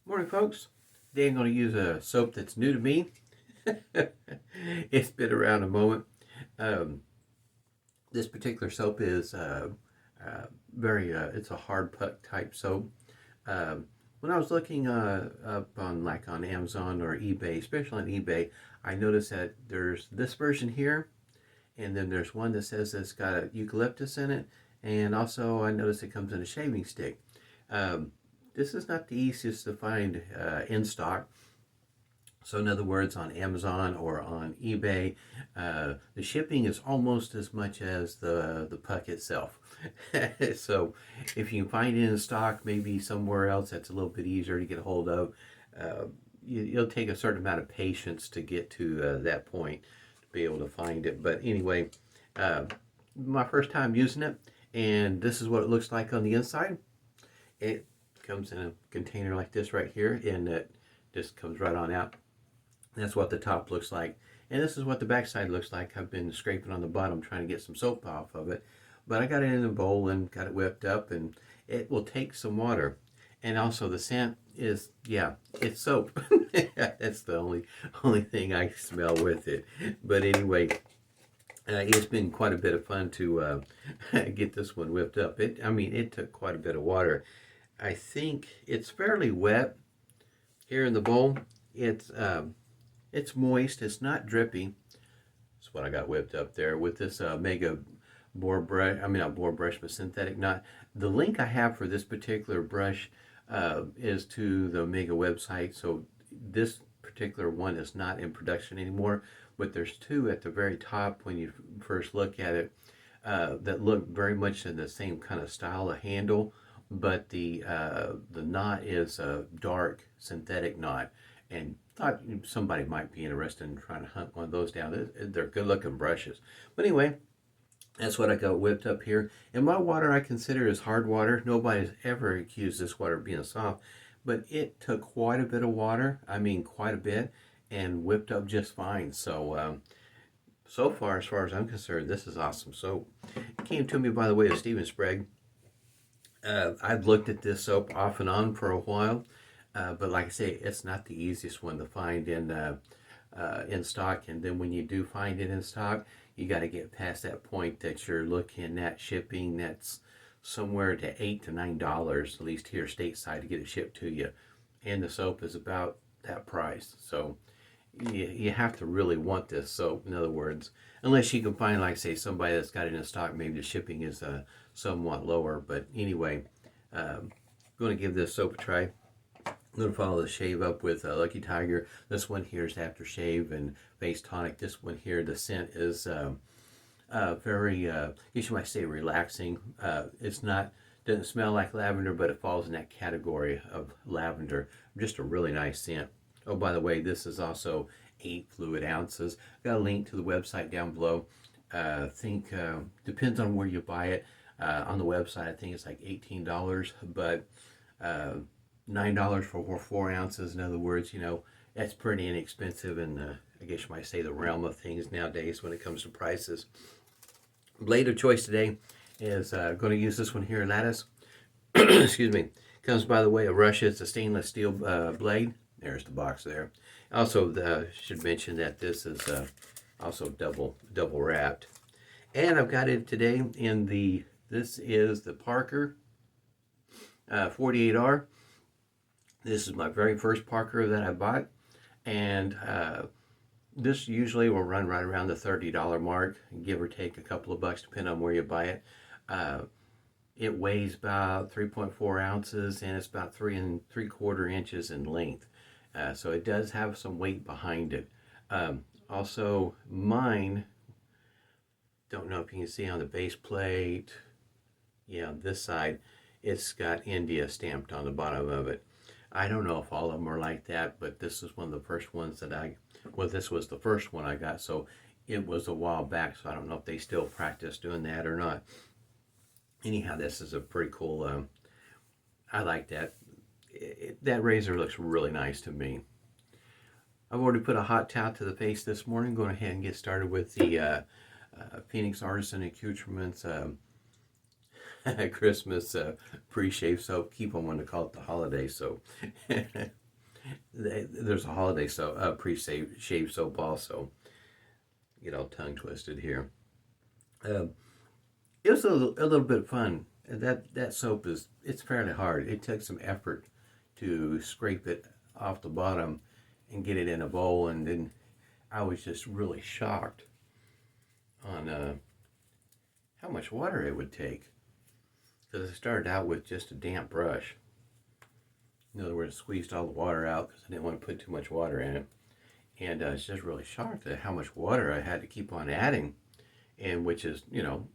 Morning, folks. Today I'm going to use a soap that's new to me. It's been around a moment. Um, this particular soap is it's a hard puck type soap. Um, when I was looking up on on Amazon or eBay, especially on eBay, I noticed that there's this version here, and then there's one that says it's got a eucalyptus in it, and also I noticed it comes in a shaving stick. Um, this is not the easiest to find in stock. So in other words, on Amazon or on eBay, the shipping is almost as much as the puck itself. So if you can find it in stock, maybe somewhere else that's a little bit easier to get a hold of, uh, you'll take a certain amount of patience to get to that point to be able to find it. But anyway, uh, my first time using it, and this is what it looks like on the inside. It comes in a container like this right here, and it just comes right on out. That's what the top looks like. And this is what the backside looks like. I've been scraping on the bottom trying to get some soap off of it. But I got it in a bowl and got it whipped up, and it will take some water. And also the scent is, yeah, it's soap. That's the only thing I smell with it. But anyway, it's been quite a bit of fun to get this one whipped up. It took quite a bit of water. I think it's fairly wet here in the bowl. It's moist. It's not drippy. That's what I got whipped up there with this Mega boar brush. Not boar brush, but synthetic knot. The link I have for this particular brush is to the Mega website. So this particular one is not in production anymore. But there's two at the very top when you first look at it that look very much in the same kind of style of handle. But the knot is a dark synthetic knot, and thought somebody might be interested in trying to hunt one of those down. They're good looking brushes. But anyway, that's what I got whipped up here. And my water I consider is hard water. Nobody's ever accused this water of being soft, but it took quite a bit of water. Quite a bit, and whipped up just fine. So so far as I'm concerned, this is awesome. So it came to me by the way of Stephen Sprague. I've looked at this soap off and on for a while, but like I say, it's not the easiest one to find in stock. And then when you do find it in stock, you got to get past that point that you're looking at shipping that's somewhere to $8 to $9, at least here stateside, to get it shipped to you. And the soap is about that price. So you have to really want this soap, in other words, unless you can find, like say, somebody that's got it in stock. Maybe the shipping is somewhat lower. But anyway, I'm going to give this soap a try. I'm going to follow the shave up with Lucky Tiger. This one here is aftershave and face tonic. This one here, the scent is very, I guess you might say, relaxing. It's not, doesn't smell like lavender, but it falls in that category of lavender. Just a really nice scent. Oh, by the way, this is also 8 fluid ounces. Got a link to the website down below. I think depends on where you buy it. On the website, I think it's like $18, but $9 for 4 ounces. In other words, that's pretty inexpensive, and I guess you might say the realm of things nowadays when it comes to prices. Blade of choice today is going to use this one here, Ladas. Excuse me. Comes by the way of Russia. It's a stainless steel blade. There's the box there. Also, should mention that this is also double wrapped. And I've got it today in this is the Parker 48R. This is my very first Parker that I bought. And this usually will run right around the $30 mark, give or take a couple of bucks, depending on where you buy it. It weighs about 3.4 ounces, and it's about 3 3/4 inches in length. So it does have some weight behind it. Also, mine, don't know if you can see on the base plate, yeah, on this side, it's got India stamped on the bottom of it. I don't know if all of them are like that, but this is one of the first ones that this was the first one I got, so it was a while back, so I don't know if they still practice doing that or not. Anyhow, this is a pretty cool, I like that. That razor looks really nice to me. I've already put a hot towel to the face this morning. Going ahead and get started with the Phoenix Artisan Accoutrements Christmas pre-shave soap. Keep on wanting to call it the holiday soap. There's a holiday soap, pre-shave soap also. Get all tongue twisted here. Um, it was a little bit of fun. That soap it's fairly hard. It took some effort to scrape it off the bottom and get it in a bowl, and then I was just really shocked on how much water it would take. Because I started out with just a damp brush. In other words, squeezed all the water out because I didn't want to put too much water in it. And I was just really shocked at how much water I had to keep on adding. And which is,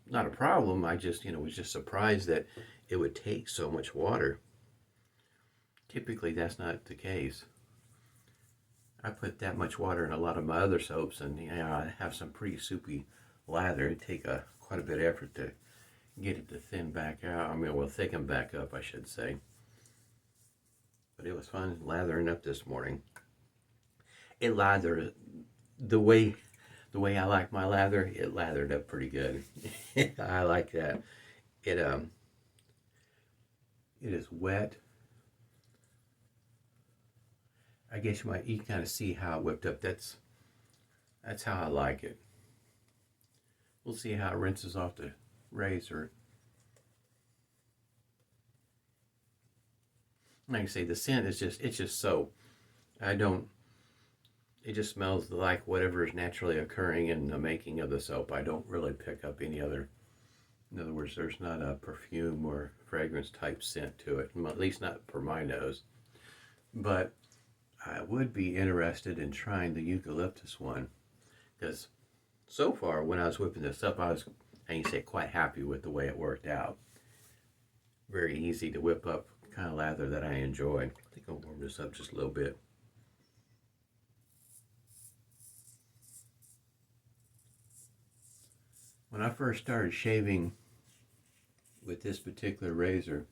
not a problem. I just, was just surprised that it would take so much water. Typically, that's not the case. I put that much water in a lot of my other soaps, and I have some pretty soupy lather. It'd take quite a bit of effort to get it to thin back out. Thicken back up, I should say. But it was fun lathering up this morning. It lathered the way I like my lather. It lathered up pretty good. I like that. It is wet. I guess you can kind of see how it whipped up. That's how I like it. We'll see how it rinses off the razor. Like I say, the scent is it's just soap. It just smells like whatever is naturally occurring in the making of the soap. I don't really pick up any other, in other words, there's not a perfume or fragrance type scent to it, at least not for my nose. But I would be interested in trying the eucalyptus one, because so far when I was whipping this up, I can say, quite happy with the way it worked out. Very easy to whip up kind of lather that I enjoy. I think I'll warm this up just a little bit. When I first started shaving with this particular razor,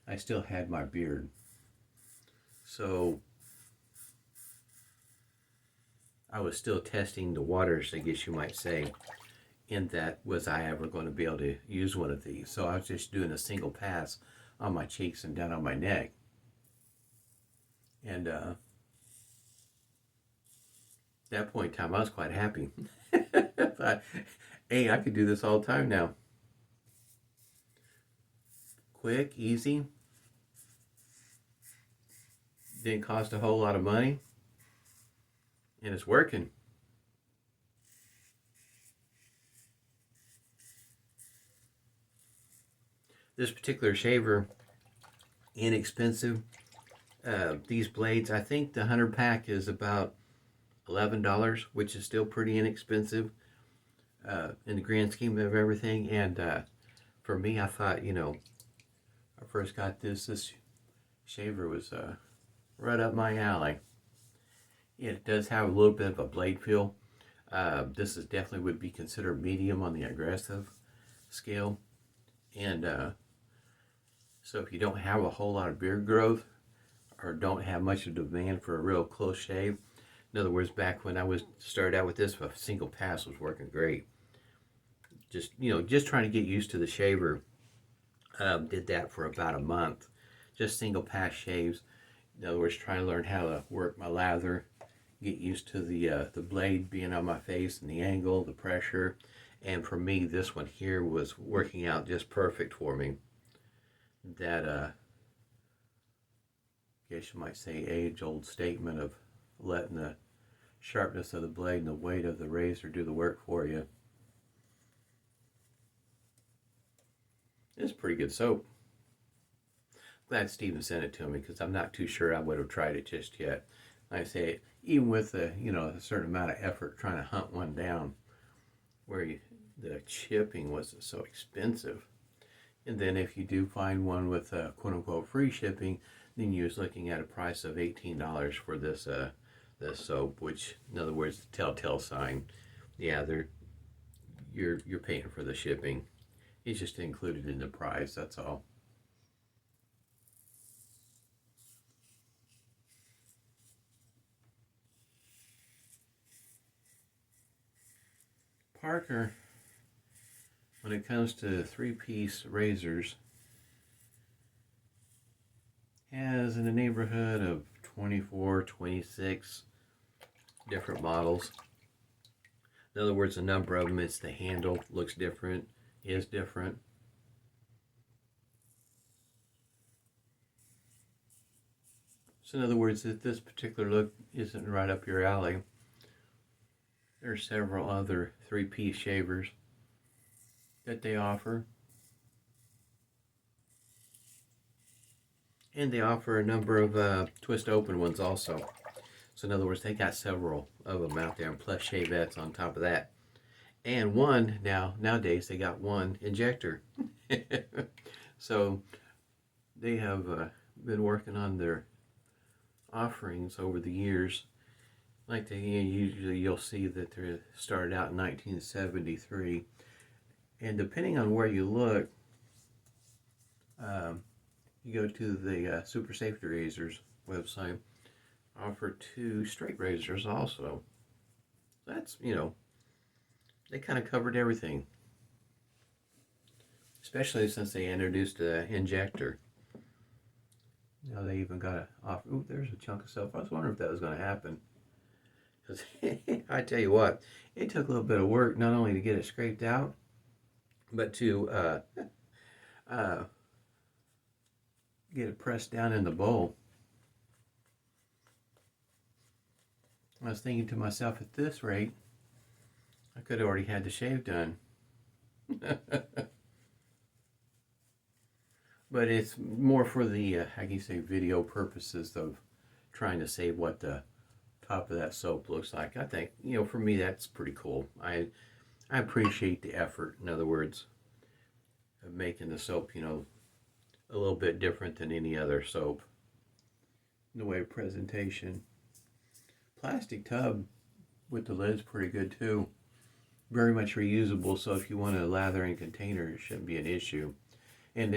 I still had my beard. So I was still testing the waters, I guess you might say, in that was I ever going to be able to use one of these. So I was just doing a single pass on my cheeks and down on my neck. And at that point in time, I was quite happy. Thought, hey, I could do this all the time now. Quick, easy. Didn't cost a whole lot of money. And it's working. This particular shaver, inexpensive. These blades, I think the 100 pack is about $11, which is still pretty inexpensive in the grand scheme of everything. And for me, I thought, I first got this shaver was right up my alley. It does have a little bit of a blade feel. This is definitely would be considered medium on the aggressive scale. And so if you don't have a whole lot of beard growth or don't have much of demand for a real close shave, in other words, back when I started out with this, a single pass was working great. Just trying to get used to the shaver. Did that for about a month. Just single pass shaves. In other words, trying to learn how to work my lather, get used to the blade being on my face and the angle, the pressure. And for me, this one here was working out just perfect for me. That, I guess you might say, age-old statement of letting the sharpness of the blade and the weight of the razor do the work for you. It's pretty good soap. Glad Steven sent it to me because I'm not too sure I would have tried it just yet. Like I say, even with a certain amount of effort trying to hunt one down, where the shipping was so expensive. And then if you do find one with quote-unquote free shipping, then you're looking at a price of $18 for this soap, which, in other words, the telltale sign. Yeah, you're paying for the shipping. It's just included in the price, that's all. Parker when it comes to three-piece razors, has in the neighborhood of 24, 26 different models. In other words, a number of them, it's the handle looks different, is different. So in other words, if this particular look isn't right up your alley, there are several other three-piece shavers that they offer. And they offer a number of twist open ones also. So in other words, they got several of them out there, and plus shavettes on top of that. And one, nowadays, they got one injector. So they have been working on their offerings over the years. Like usually you'll see that they started out in 1973. And depending on where you look, you go to the Super Safety Razors website, offer 2 straight razors also. That's, they kind of covered everything. Especially since they introduced an injector. They even got a offer. Ooh, there's a chunk of soap. I was wondering if that was going to happen. Because I tell you what, it took a little bit of work not only to get it scraped out, but to get it pressed down in the bowl. I was thinking to myself, at this rate, I could have already had the shave done. But it's more for the, how can you say, video purposes of trying to save what the top of that soap looks like. I think, for me, that's pretty cool. I appreciate the effort, in other words, of making the soap, a little bit different than any other soap. In the way of presentation. Plastic tub with the lid's pretty good too. Very much reusable, so if you want a lathering container, it shouldn't be an issue. And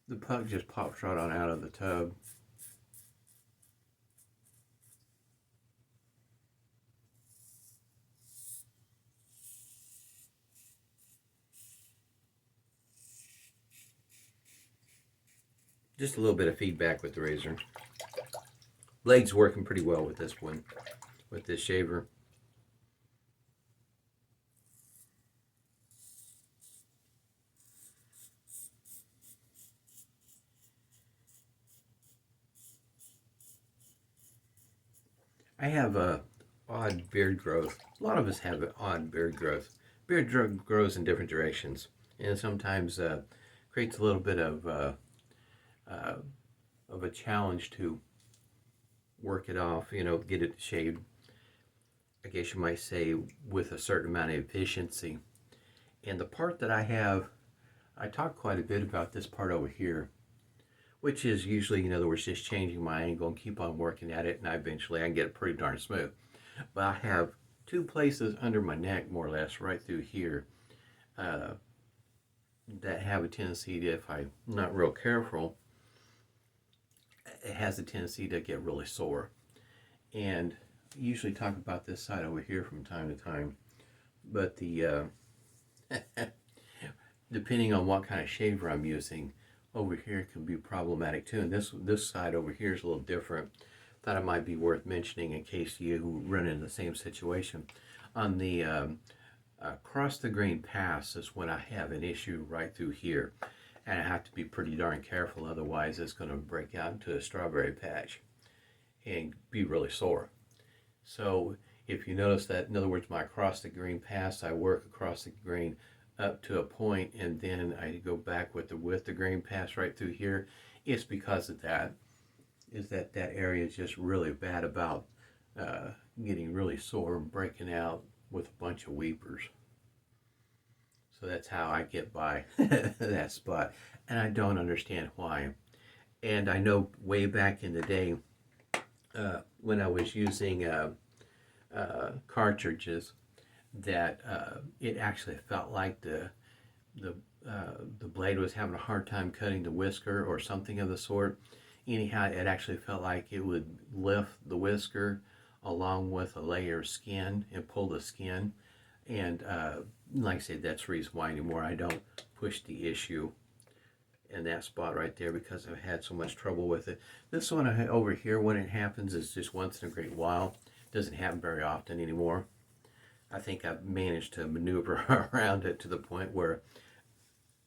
the puck just pops right on out of the tub. Just a little bit of feedback with the razor. Blade's working pretty well with this one, with this shaver. I have a odd beard growth. A lot of us have an odd beard growth. Beard grows in different directions, and sometimes creates a little bit of a challenge to work it off. Get it shaved. I guess you might say with a certain amount of efficiency. And the part that I talk quite a bit about this part over here, which is usually, in other words, just changing my angle and keep on working at it, and eventually I can get it pretty darn smooth. But I have 2 places under my neck, more or less, right through here, that have a tendency to, if I'm not real careful, it has a tendency to get really sore. And I usually talk about this side over here from time to time. But the depending on what kind of shaver I'm using, over here can be problematic too. And this side over here is a little different. Thought it might be worth mentioning in case you run into the same situation. On the across the grain pass is when I have an issue right through here. And I have to be pretty darn careful, otherwise it's going to break out into a strawberry patch and be really sore. So if you notice that, in other words, my across the grain pass, I work across the grain up to a point, and then I go back with the grain pass right through here. It's because of that. Is that area is just really bad about getting really sore and breaking out with a bunch of weepers. So that's how I get by that spot. And I don't understand why. And I know way back in the day when I was using cartridges, that it actually felt like the blade was having a hard time cutting the whisker or something of the sort. Anyhow, it actually felt like it would lift the whisker along with a layer of skin and pull the skin And like I said, that's the reason why anymore I don't push the issue in that spot right there, because I've had so much trouble with it. This one over here, when it happens, is just once in a great while. It doesn't happen very often anymore. I think I've managed to maneuver around it to the point where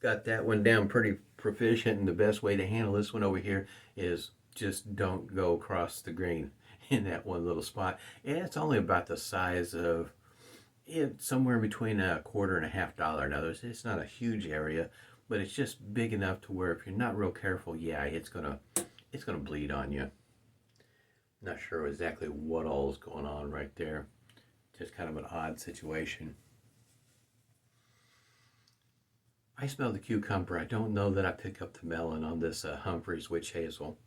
got that one down pretty proficient, and the best way to handle this one over here is just don't go across the green in that one little spot. And it's only about the size of somewhere between a quarter and a $1/2. Now, it's not a huge area, but it's just big enough to where if you're not real careful, yeah, it's gonna bleed on you. Not sure exactly what all is going on right there. Just kind of an odd situation. I smell the cucumber. I don't know that I pick up the melon on this Humphrey's witch hazel.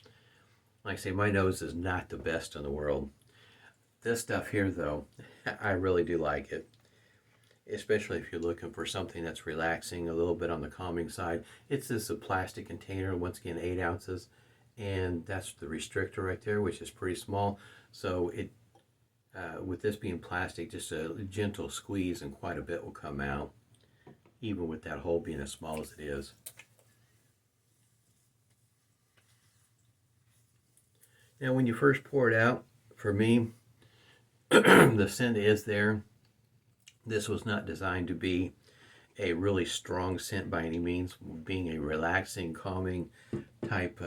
Like I say, my nose is not the best in the world. This stuff here, though, I really do like it. Especially if you're looking for something that's relaxing, a little bit on the calming side. It's this a plastic container, once again 8 ounces, and that's the restrictor right there, which is pretty small. So it, with this being plastic, just a gentle squeeze and quite a bit will come out, even with that hole being as small as it is. Now, when you first pour it out, for me, the scent is there. This was not designed to be a really strong scent by any means, being a relaxing, calming type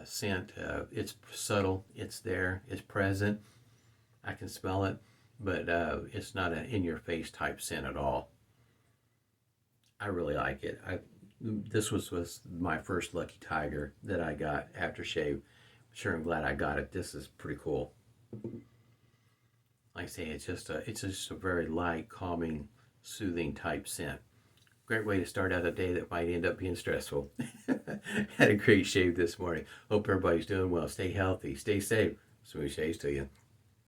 scent. It's subtle, it's there, it's present. I can smell it, but it's not an in-your-face type scent at all. I really like it. This was my first Lucky Tiger that I got aftershave. Sure, I'm glad I got it. This is pretty cool. Like I say, it's just a very light, calming, soothing type scent. Great way to start out a day that might end up being stressful. Had a great shave this morning. Hope everybody's doing well. Stay healthy, stay safe. Smooth shaves to you.